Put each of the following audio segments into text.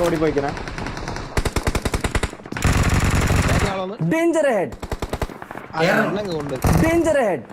ഓടിപ്പോയിക്കണേ. Danger head, danger head.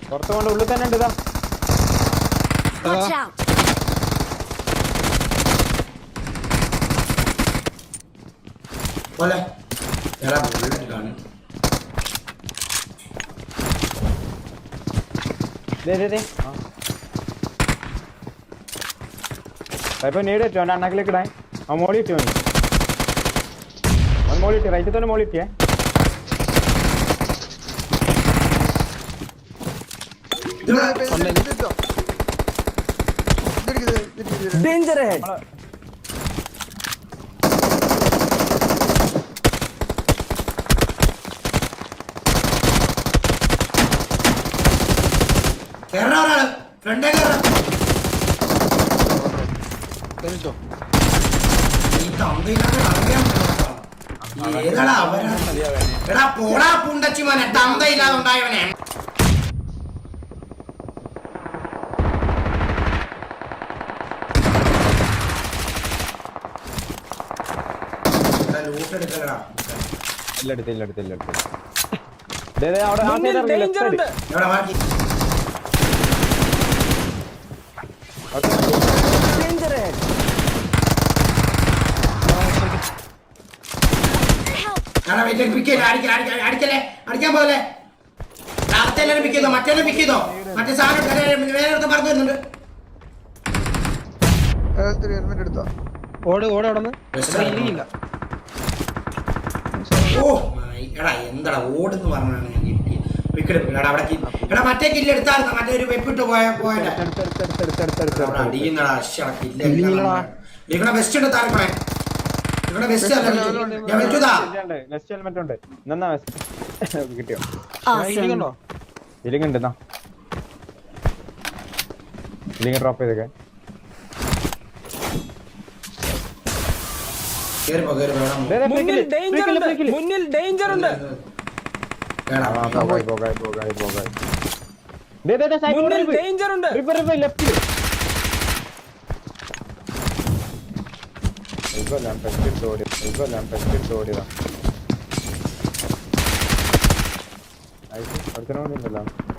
പുറത്ത് കൊണ്ട് ഉള്ളിൽ തന്നെ ഉണ്ട്. ഇതാ ഇപ്പൊ നേടിട്ടു അവൻ്റെ അണ്ണാക്കിലേക്ക് ഇടാൻ. അവൻ മോളിട്ട് അവൻ മോളിട്ട് റൈറ്റിൽ തന്നെ മോളിട്ടിയേ. Danger head. തന്തയില്ലാതുണ്ടായവനെ അടിക്കാൻ പോലെ എല്ലാവരും പിക്ക് ചെയ്തോ, മറ്റേ പിക്ക് ചെയ്തോ. മറ്റേ സാധനം വേറെ പറഞ്ഞു വരുന്നുണ്ട്. എടാ എന്താടാ ഓടുന്ന് പറഞ്ഞാണ് ഞാൻ എടാ മറ്റേ കില്ല് എടുത്തായിരുന്നു. മറ്റേ ഒരു വെപ്പിട്ട് പോയിട്ട് അടിയുന്നടാ. ഇവിടെ വെസ്റ്റ് ഉണ്ട് താരക്കണേ. ഇവിടെ വെസ്റ്റ് അല്ല ഞാൻ വെച്ചതാ. കിട്ടിയോ ഇലിങ്ങുണ്ട്. ഇലിങ് ഡ്രോപ്പ് ചെയ്തൊക്കെ മുന്നിൽ ഡേഞ്ചർ ഉണ്ട്. ഡേഞ്ചർ ഉണ്ട്.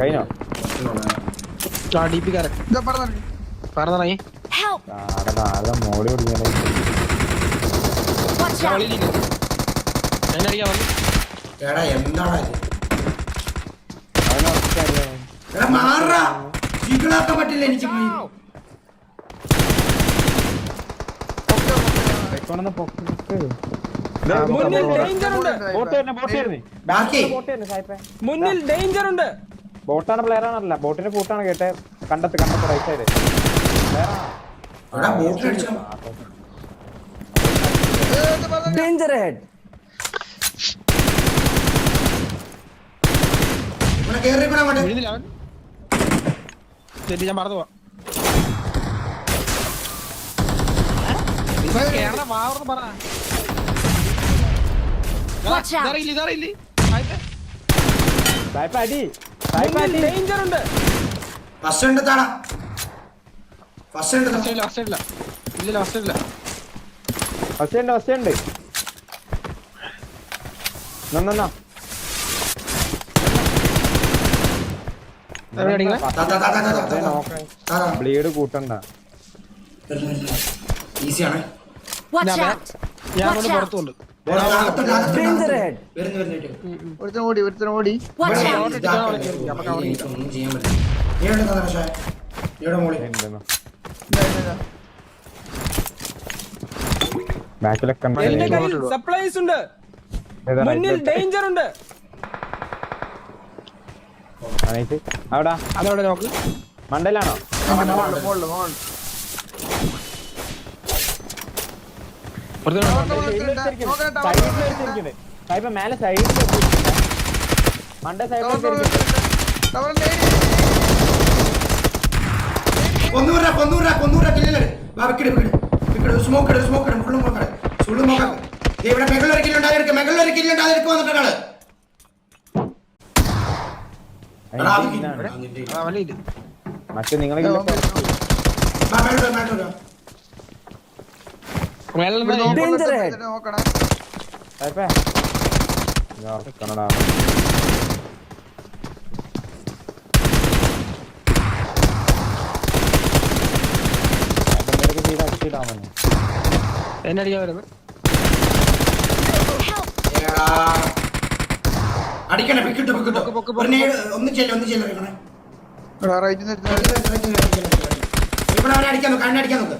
കഴിഞ്ഞോ മോളി പറ്റില്ല എനിക്ക്. മുന്നിൽ ഡേഞ്ചർ ഉണ്ട്. ബോട്ടാണ് പ്ലെയർ ആണല്ല, ബോട്ടിന്റെ കൂട്ടാണ് കേട്ടെ. കണ്ടത്ത് റൈറ്റ് സൈഡ് ഡേഞ്ചർ ഹെഡ്. ഞാൻ മറന്നു പോവാ. ഡേഞ്ചർ ഉണ്ട്. ഫസ്റ്റ് ഉണ്ട് താടാ. ഫസ്റ്റ് ഉണ്ട്. ഇല്ല ഫസ്റ്റ് ഇല്ല. ഫസ്റ്റ് ഉണ്ട്. ബ്ലീഡ് കൂട്ടണ്ട. ഈസിയാണ്. ഞാൻ പുറത്തുണ്ട്. ഓടി സപ്ലൈസ് ഉണ്ട്. മുന്നിൽ ഡേഞ്ചർ ഉണ്ട്. അവിടെ നോക്ക്. മണ്ടയിലാണോ? മേലെ സൈഡിൽ മണ്ട സൈഡിൽ സ്മോക്ക് ഫുള്ള് നോക്കാം. ഇവിടെ മേലുള്ളൊരു കില്ലുണ്ട് അതെടുക്ക് വന്നിട്ടാണ് മറ്റേ നിങ്ങളെ നോക്കണേ കന്നഡ എന്നെ അടിക്കാൻ വരുന്നത് അടിക്കണേ പിക്കിട്ടു ഒന്ന് ചെല്ലണേ ഇവിടെ അവനെ അടിക്കാൻ നോക്ക് കണ്ണടിക്കാൻ നോക്ക്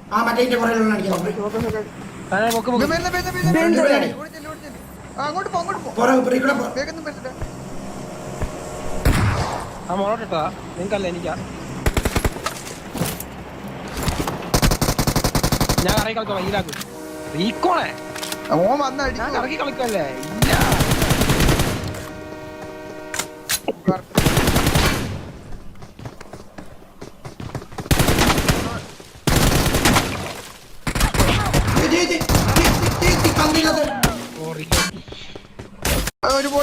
ആ മറ്റേ പുറകിലുള്ള അടിക്കാൻ നോക്ക് അങ്ങോട്ട് പോ ആ മോളോട്ടാ നിങ്ങൾക്കല്ല എനിക്കാ ഞാൻ കറങ്ങി കളിച്ചോളാം ഈലാക്കും റീക്കോണേ ഓൻ വന്ന ഞാൻ കറങ്ങി കളിക്കല്ലേ ഇല്ല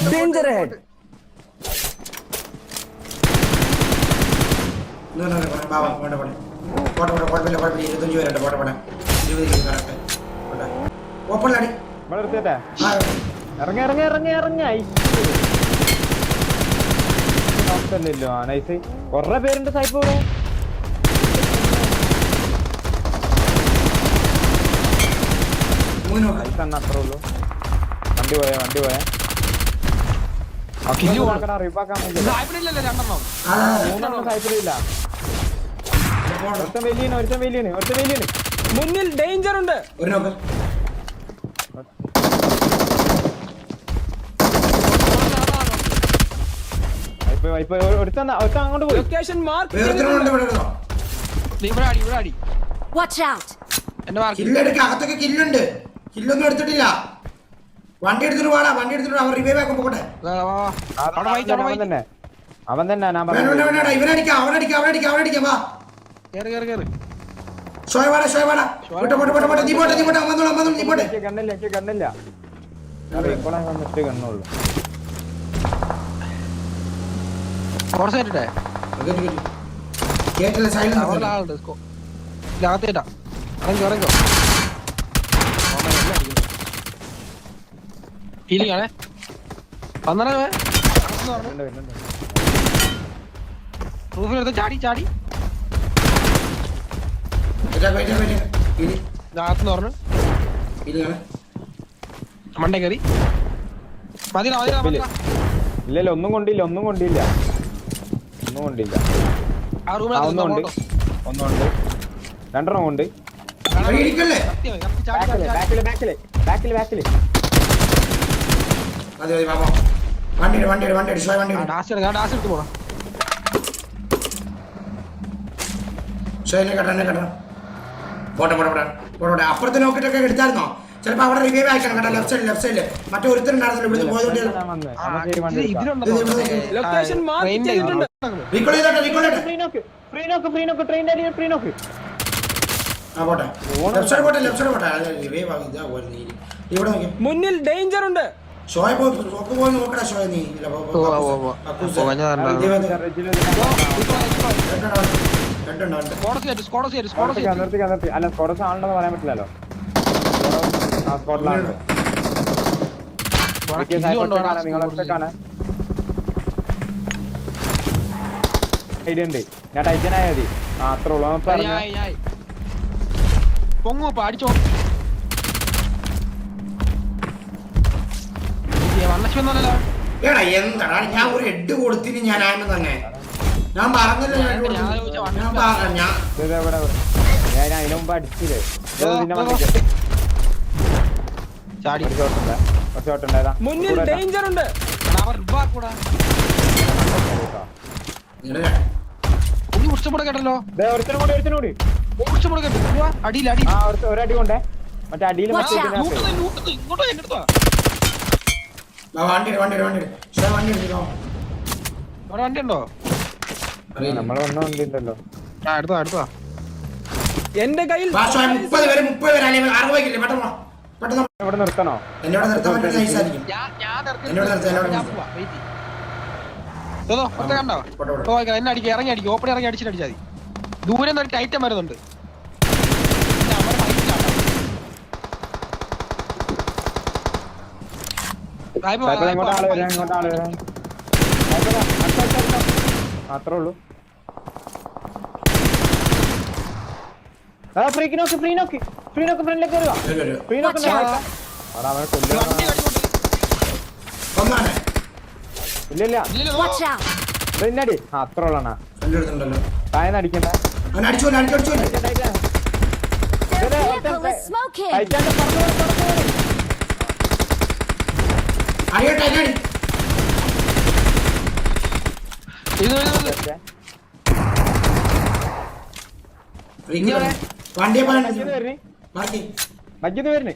Danger ahead. ഇറങ്ങല്ലോ നൈസ് കൊറേ പേരുണ്ട് സായിപ്പ് ഇവിടെ അത്രേ ഉള്ളൂ വണ്ടി പോയേ റിപ്പാക്കാൻ മൂന്നെണ്ണം സായിപ്പില്ല ഒരുത്തൻ വലിയാണ് മുന്നിൽ ഡേഞ്ചർ ഉണ്ട്. അങ്ങോട്ട് പോയി ലൊക്കേഷൻ മാർക്ക് അകത്തൊക്കെ കില്ലുണ്ട് കില്ലൊന്നും എടുത്തിട്ടില്ല വണ്ടി എടുത്തിട്ട് പോടാ വണ്ടി എടുത്തിട്ട് അവർ റിവൈവ് ആക്കാൻ പോകട്ടെ അവൻ തന്നെ ഞാൻ ഇവനടിക്കാം വാ ഷോയ് വാടാ നീ പോട്ടെ കണ്ണില്ല ഇപ്പോഴാ വന്നിട്ട് കണ്ണുള്ളൂ കേട്ടില്ല സൈലൻസ് ഇറങ്ങോ ഹീലിംഗാണേ റൂഫിലെടുത്ത് ചാടി അകത്തുനിന്ന് പറഞ്ഞു മണ്ടേ കയറി ഇല്ലല്ലോ ഒന്നും കൊണ്ടില്ല ആ റൂമിൽ ഒന്നുണ്ട് രണ്ടെണ്ണം കൊണ്ട് ബാക്കില് അപ്പുറത്ത് നോക്കിട്ടൊക്കെ എടുത്തായിരുന്നോ ചിലപ്പോ അവിടെ റിവൈവ് ആയിക്കണം കേട്ടോ ലെഫ്റ്റ് സൈഡില് മറ്റേ ഒരുത്തരുണ്ടായിരുന്നല്ലോ ഇവിടുന്ന് പോയതുകൊണ്ട് ലൊക്കേഷൻ മാർക്ക് ചെയ്തിട്ടുണ്ട്. മുന്നിൽ ഡേഞ്ചർ ഉണ്ട്. ഷോയ് പോയി നോക്കടാ ഷോയ് നീ അല്ല സ്കോഡസ് ആണെന്ന് പറയാൻ പറ്റില്ലല്ലോ സ്കോട്ടിലാണ് നിങ്ങളൊക്കെയാണ് ഐഡിയ ഉണ്ട് ഞാൻ ടൈറ്റനായ മതി അത്ര ഉള്ളൂ പൊങ്ങോ അടിച്ചോ എടാ എന്താടാ ഞാൻ ഒരു ഹെഡ് കൊടുത്തിന് ഞാൻ ആയപ്പോ തന്നെ ഞാൻ പറഞ്ഞില്ല ഞാൻ അതിന് മുമ്പ് അടിച്ചില്ലേ മുന്നിൽ ഡേഞ്ചർ ഉണ്ട്. കേട്ടല്ലോ അടിയില്ല ഒരടി കൊണ്ടേ മറ്റേ അടിയിൽ ഇങ്ങോട്ടോ എന്റെ അടുത്താ വണ്ടി ഉണ്ടോ നമ്മളെ ഒന്നും ഉണ്ടല്ലോ അടുത്താ എന്റെ കയ്യിൽ 30 പേര് 60 പേര് പെട്ടെന്ന് ഇവിടെ നിർത്തണോ? എന്നോട് നിർത്താൻ പറ്റുന്ന നൈസായിരിക്കും. ഞാൻ എന്നോട് നിർത്ത്, എന്നോട് നിർത്ത്. കണ്ടോ എന്നെ അടിക്കുക, ഇറങ്ങി അടിക്കും, ഓപ്പൺ ഇറങ്ങി അടിച്ചിട്ട് അടിച്ചാൽ മതി. ദൂരെ നിന്ന് ഒരു ഐറ്റം വരുന്നുണ്ട്. മാത്രേ ഉള്ളൂ. ഫ്രീ നോക്ക് ഫ്രണ്ടിലേക്ക് വരുവാ. ഫ്രീ നോക്ക് അവനെ കൊല്ലുക. ഒന്നാണ്. ഇല്ല പിന്നടി അത്ര ഉള്ളണ എൻ്റെ അടുത്തുണ്ടല്ലോ. താഴെ അടിക്കണ്ട. അവൻ അടിച്ചോല്ലേ, അടിച്ചോല്ലേ. അടിയോട്ടെ, അടി. വണ്ടിയെ മാറ്റി മജ്ജിന്ന് വരുന്നേ.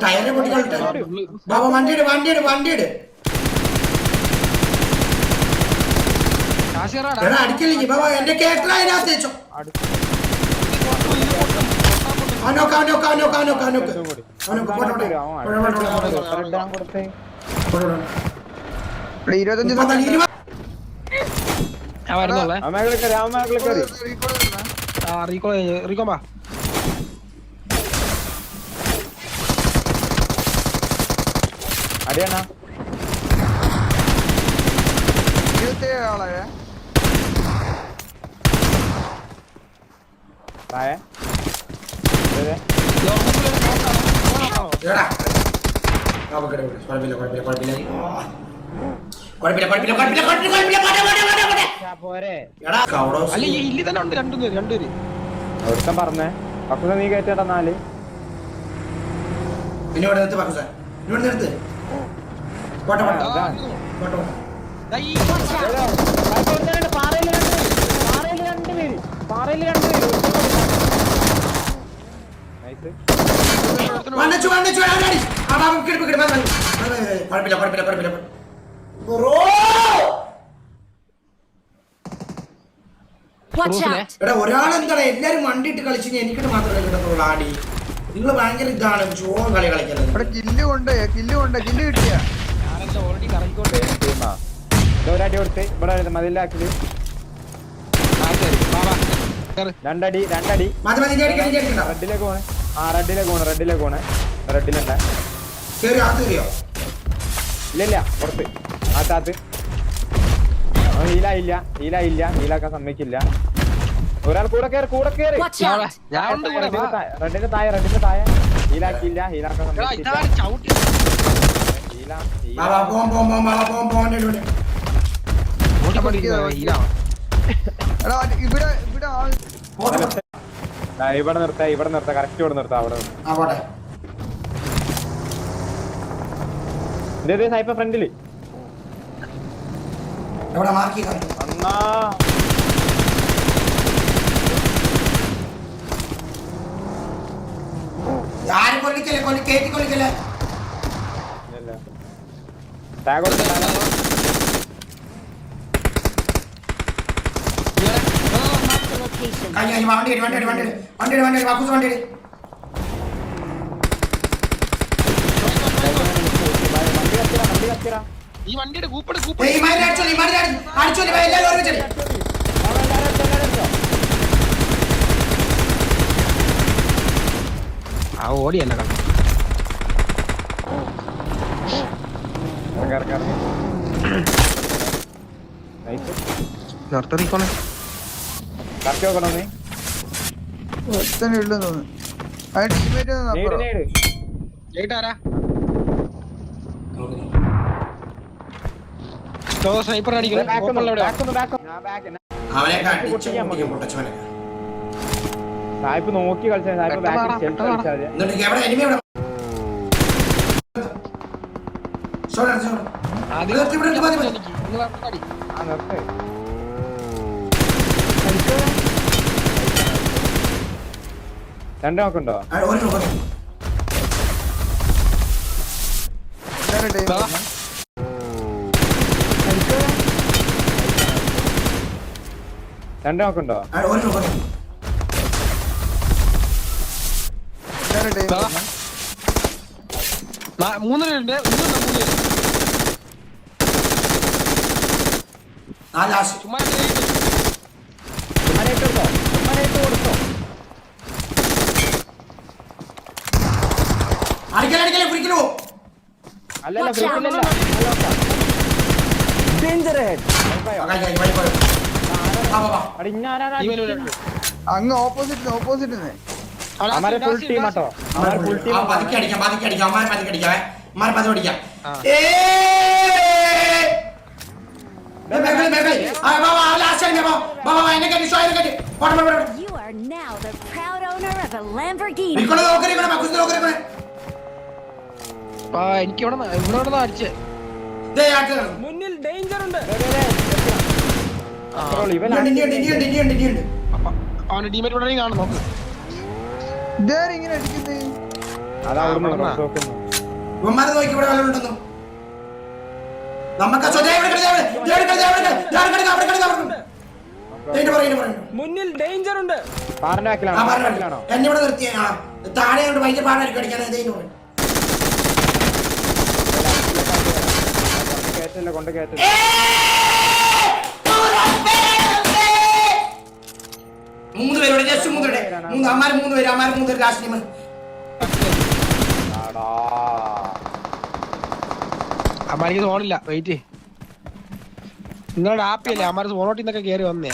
ടയറ് പൊട്ടിക്കോട്ടെ. ബാബा വണ്ടിയുടെ വണ്ടിയുടെ വണ്ടിയുടെ എടാ അടിക്കല്ലേ ബാബा. എന്റെ കേട്ടറ അതിനകത്ത് വെച്ചോ. അവനൊക്കെ അവനൊക്കെ അവനൊക്കെ അവനൊക്കെ അവനൊക്കെ അവനൊക്കെ പോട്ടെ. 25 റീകോമാ അടിയാണ 27 ആളെ താഴെ എടാ നമുക്ക് കുഴപ്പമില്ല കുഴപ്പമില്ല കുഴപ്പമില്ല കുഴപ്പമില്ല കുഴപ്പമില്ല കുഴപ്പമില്ല കുഴപ്പമില്ല പോരെ. എടാ കവടോ അല്ല ഈ ഇല്ലി തന്നെ ഉണ്ട് രണ്ടുപേര്. ഒരുത്തൻ പറഞ്ഞേ പക്വത നീ കയറ്റേണ്ട 4. പിന്നെ ഇവിടെ നിർത്ത് പാക്കുസ. ഇവിടെ നിർത്ത്. പോട്ടെ പോട്ടെ പോട്ടെ. വന്നച്ചു വന്നച്ചു ആരാടി ആ ബാബു കിടപ്പ് കിടപ്പ് കുഴപ്പമില്ല കുഴപ്പമില്ല കുഴപ്പമില്ല ബ്രോ. എടാ ഒരാളെന്താടാ എല്ലാരും വണ്ടിയിട്ട് കളിച്ചു എനിക്കിട്ട് മാത്രമേ കിട്ടത്തുള്ളൂ ആടി. നിങ്ങൾ ഭയങ്കര ഇതാണ് ചോറും കളി കളിക്കുന്നത്. ഇവിടെ കില്ല് കിട്ടിയ ഓൾറെഡി കറങ്ങിക്കോട്ടെ. ഒരടി കൊടുത്ത് ഇവിടെ മതിലാക്കില് രണ്ടടി മതി മതി അടിക്കണ്ട. റെഡിലേക്ക് പോണേ. റെഡിലേക്ക് പോണേ. റെഡിലുണ്ട കേറി അത് കയറിയോ? ഇല്ല പുറത്ത് ആത്താത്ത് ഹീലാക്കാൻ സമ്മതിക്കില്ല. ഒരാൾ കൂടെ കേറി റെഡിന്റെ താഴെ ഹീലാക്കിയില്ല. ഹീലാക്കാൻ സമ്മതിക്കില്ല. ബാബാ പോം പോം പോം ബാബാ പോം പോം ഇടൂടെ. എടാ ഇവിടെ ഇവിടെ നിർത്താ കറക്റ്റ് ഇവിടെ നിർത്താം. അവിടെ ആ പോട്ടെ. ഇതേ സായിപ്പ ഫ്രണ്ടില് എവിടെ മാർക്ക് ചെയ്താ അന്നാ ആരും കൊല്ലിക്കല്ലേ കേറ്റി കൊല്ലിക്കല്ലേ. വണ്ടി വാക്കൂസ് വണ്ടി ഈ വണ്ടിയുടെ കൂപ്പട് അടിച്ചോളി എല്ലാവരും ഓർമ്മിച്ചടി. ആ ഓടിയല്ല നിർത്തറിക്കോളെ കറക്റ്റ് നോക്കണോ നീ? ഒരുത്തനെ ഉള്ളെന്ന് തോന്നുന്നു. ആ ടീമേറ്റ് ലേറ്റാരാ സ്നൈപ്പർ അടിക്കണം. അവനെ പൊട്ടച്ചവനെ സായിപ്പ് നോക്കി കളിച്ചാൽ എന്നിട്ട് എവിടെ എനിമി എവിടെ രണ്ട് നോക്കണ്ടോ? രണ്ട് നോക്കുണ്ടോ? മൂന്ന് പേരുണ്ട്. ചുമ്മാ കൊടുത്തോ? അല്ലല്ല ഫ്രീക്കില്ലല്ല. Danger head. അടി ഞാനാണ് അങ്ങ് ഓപ്പോസിറ്റ് അമര ഫുൾ ടീം ആട്ടോ. അമര full team. You are now the proud owner of a Lamborghini. എനിക്ക് ഇവിടെ അടിച്ച് മുന്നിൽ ഡേഞ്ചർ ഉണ്ട്. അവന്റെ ടീമേറ്റ് ഇവിടെ കാണും. നോക്ക് ഇങ്ങനെ അടിക്കുന്നേ. അതാ അവിടുന്ന് നോക്കുന്നു. മുന്നിൽ ഡേഞ്ചർ ഉണ്ട്. പാറിന്റെ ബാക്കിലാണോ? എന്നെ ഇവിടെ നിർത്തിയ താഴെ ഭയങ്കര പാടായിരിക്കും അടിക്കാൻ. കേറ്റില്ല, കൊണ്ട് കേറ്റില്ല. മൂന്ന് പേരോടെ ജസ്റ്റ് മൂന്ന് പേര് ലാസ്റ്റ് ടീം. അമ്മാർക്ക് സോണില്ല. വെയിറ്റ്, നിങ്ങളുടെ ആപ്പിയല്ലേ അമ്മാര് സോണോട്ടിൽ നിന്നൊക്കെ കയറി വന്നേ.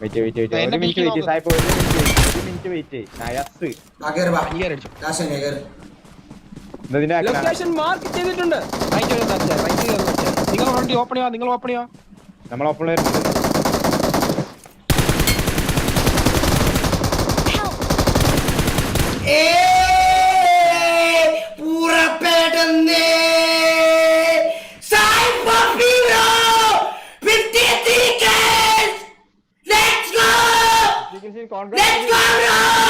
വെയിറ്റ്. ഒരു മിനിറ്റ് വെയിറ്റ്. ലൊക്കേഷൻ മാർക്ക് ചെയ്തിട്ടുണ്ട്. നിങ്ങൾ വണ്ടി ഓപ്പൺ ചെയ്യാ. നിങ്ങൾ ഓപ്പൺ ചെയ്യാ. നമ്മൾ ഓപ്പൺ ചെയ്യുന്നുണ്ട്. Let's go!